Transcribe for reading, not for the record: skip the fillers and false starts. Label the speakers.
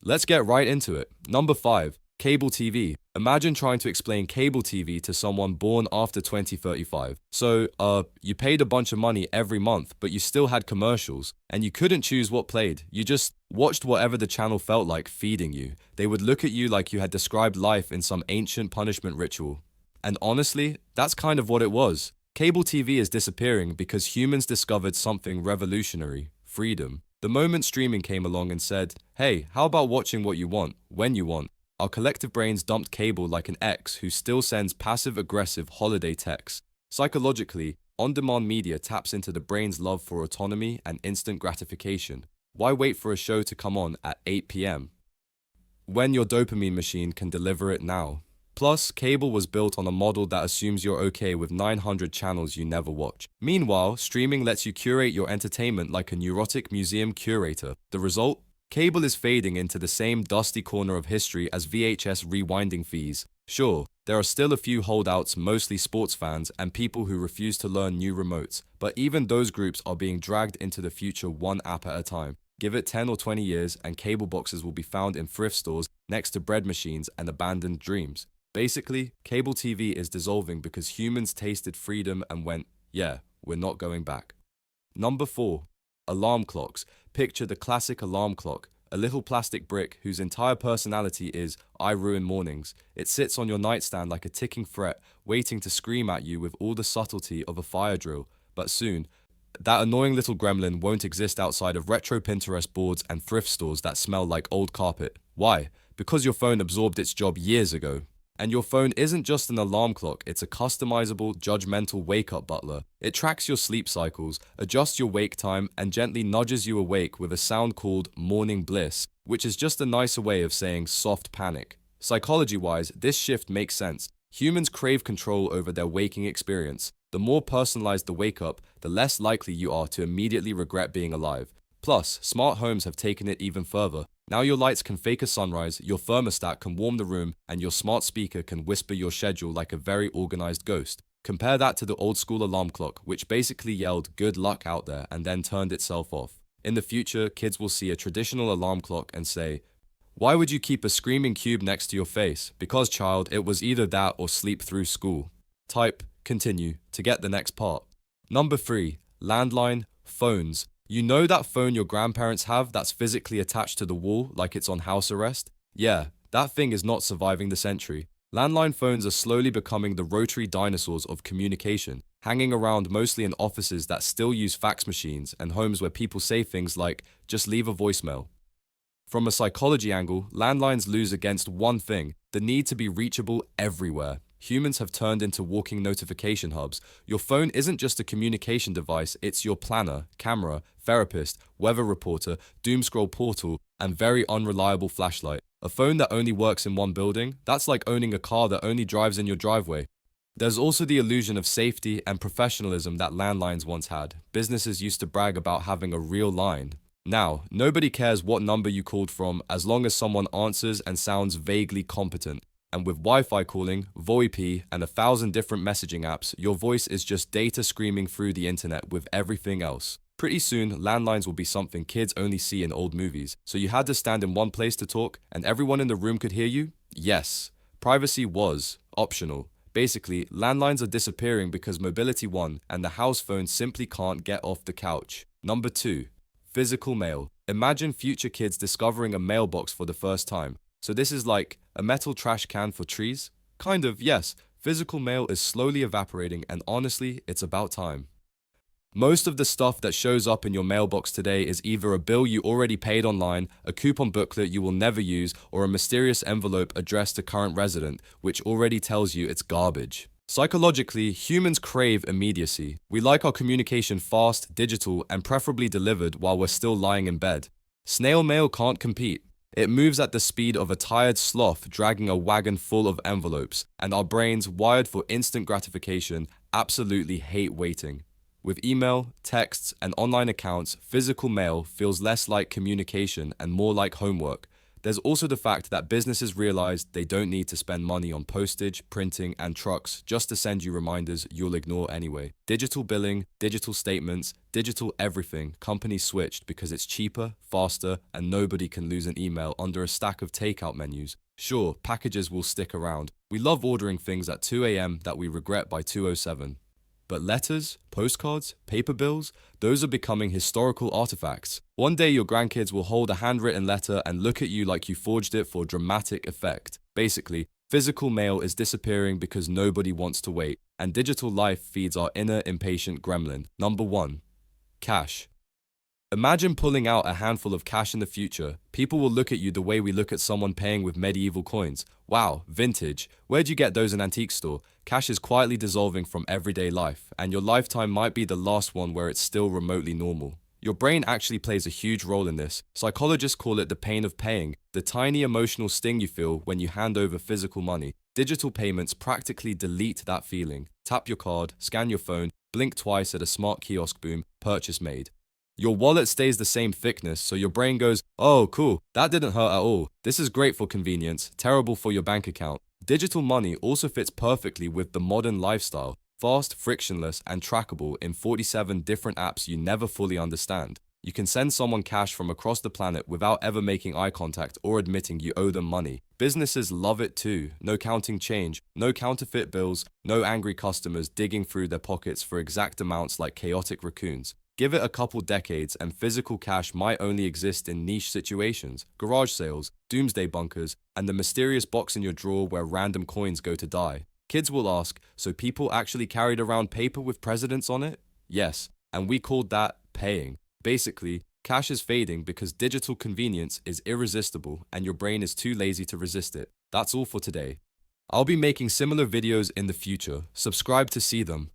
Speaker 1: Let's get right into it. Number 5. Cable TV. Imagine trying to explain cable TV to someone born after 2035. You paid a bunch of money every month, but you still had commercials, and you couldn't choose what played. You just watched whatever the channel felt like feeding you. They would look at you like you had described life in some ancient punishment ritual. And honestly, that's kind of what it was. Cable TV is disappearing because humans discovered something revolutionary: freedom. The moment streaming came along and said, hey, how about watching what you want, when you want? Our collective brains dumped cable like an ex who still sends passive-aggressive holiday texts. Psychologically, on-demand media taps into the brain's love for autonomy and instant gratification. Why wait for a show to come on at 8 p.m. when your dopamine machine can deliver it now? Plus, cable was built on a model that assumes you're okay with 900 channels you never watch. Meanwhile, streaming lets you curate your entertainment like a neurotic museum curator. The result? Cable is fading into the same dusty corner of history as VHS rewinding fees. Sure, there are still a few holdouts, mostly sports fans and people who refuse to learn new remotes, but even those groups are being dragged into the future one app at a time. Give it 10 or 20 years and cable boxes will be found in thrift stores next to bread machines and abandoned dreams. Basically, cable TV is dissolving because humans tasted freedom and went, yeah, we're not going back. Number 4. Alarm clocks. Picture the classic alarm clock, a little plastic brick whose entire personality is, I ruin mornings. It sits on your nightstand like a ticking threat, waiting to scream at you with all the subtlety of a fire drill. But soon, that annoying little gremlin won't exist outside of retro Pinterest boards and thrift stores that smell like old carpet. Why? Because your phone absorbed its job years ago. And your phone isn't just an alarm clock, it's a customizable, judgmental wake-up butler. It tracks your sleep cycles, adjusts your wake time, and gently nudges you awake with a sound called morning bliss, which is just a nicer way of saying soft panic. Psychology-wise, this shift makes sense. Humans crave control over their waking experience. The more personalized the wake-up, the less likely you are to immediately regret being alive. Plus, smart homes have taken it even further. Now your lights can fake a sunrise, your thermostat can warm the room, and your smart speaker can whisper your schedule like a very organized ghost. Compare that to the old school alarm clock, which basically yelled good luck out there and then turned itself off. In the future, kids will see a traditional alarm clock and say, why would you keep a screaming cube next to your face? Because, child, it was either that or sleep through school. Type continue to get the next part. Number 3. Landline phones. You know that phone your grandparents have that's physically attached to the wall like it's on house arrest? Yeah, that thing is not surviving the century. Landline phones are slowly becoming the rotary dinosaurs of communication, hanging around mostly in offices that still use fax machines and homes where people say things like, just leave a voicemail. From a psychology angle, landlines lose against one thing: the need to be reachable everywhere. Humans have turned into walking notification hubs. Your phone isn't just a communication device, it's your planner, camera, therapist, weather reporter, doomscroll portal, and very unreliable flashlight. A phone that only works in one building, that's like owning a car that only drives in your driveway. There's also the illusion of safety and professionalism that landlines once had. Businesses used to brag about having a real line. Now, nobody cares what number you called from as long as someone answers and sounds vaguely competent. And with Wi-Fi calling, VoIP, and 1,000 different messaging apps, your voice is just data screaming through the internet with everything else. Pretty soon, landlines will be something kids only see in old movies. So you had to stand in one place to talk, and everyone in the room could hear you? Yes. Privacy was optional. Basically, landlines are disappearing because mobility won, and the house phone simply can't get off the couch. Number 2. Physical mail. Imagine future kids discovering a mailbox for the first time. So this is like a metal trash can for trees? Kind of, yes. Physical mail is slowly evaporating, and honestly, it's about time. Most of the stuff that shows up in your mailbox today is either a bill you already paid online, a coupon booklet you will never use, or a mysterious envelope addressed to current resident, which already tells you it's garbage. Psychologically, humans crave immediacy. We like our communication fast, digital, and preferably delivered while we're still lying in bed. Snail mail can't compete. It moves at the speed of a tired sloth dragging a wagon full of envelopes, and our brains, wired for instant gratification, absolutely hate waiting. With email, texts, and online accounts, physical mail feels less like communication and more like homework. There's also the fact that businesses realized they don't need to spend money on postage, printing, and trucks just to send you reminders you'll ignore anyway. Digital billing, digital statements, digital everything, companies switched because it's cheaper, faster, and nobody can lose an email under a stack of takeout menus. Sure, packages will stick around. We love ordering things at 2 a.m. that we regret by 2:07. But letters, postcards, paper bills, those are becoming historical artifacts. One day your grandkids will hold a handwritten letter and look at you like you forged it for dramatic effect. Basically, physical mail is disappearing because nobody wants to wait, and digital life feeds our inner impatient gremlin. Number 1. Cash. Imagine pulling out a handful of cash in the future. People will look at you the way we look at someone paying with medieval coins. Wow, vintage. Where'd you get those in an antique store? Cash is quietly dissolving from everyday life, and your lifetime might be the last one where it's still remotely normal. Your brain actually plays a huge role in this. Psychologists call it the pain of paying, the tiny emotional sting you feel when you hand over physical money. Digital payments practically delete that feeling. Tap your card, scan your phone, blink twice at a smart kiosk, boom, purchase made. Your wallet stays the same thickness, so your brain goes, oh, cool, that didn't hurt at all. This is great for convenience, terrible for your bank account. Digital money also fits perfectly with the modern lifestyle, fast, frictionless, and trackable in 47 different apps you never fully understand. You can send someone cash from across the planet without ever making eye contact or admitting you owe them money. Businesses love it too. No counting change, no counterfeit bills, no angry customers digging through their pockets for exact amounts like chaotic raccoons. Give it a couple decades and physical cash might only exist in niche situations, garage sales, doomsday bunkers, and the mysterious box in your drawer where random coins go to die. Kids will ask, so people actually carried around paper with presidents on it? Yes, and we called that paying. Basically, cash is fading because digital convenience is irresistible and your brain is too lazy to resist it. That's all for today. I'll be making similar videos in the future. Subscribe to see them.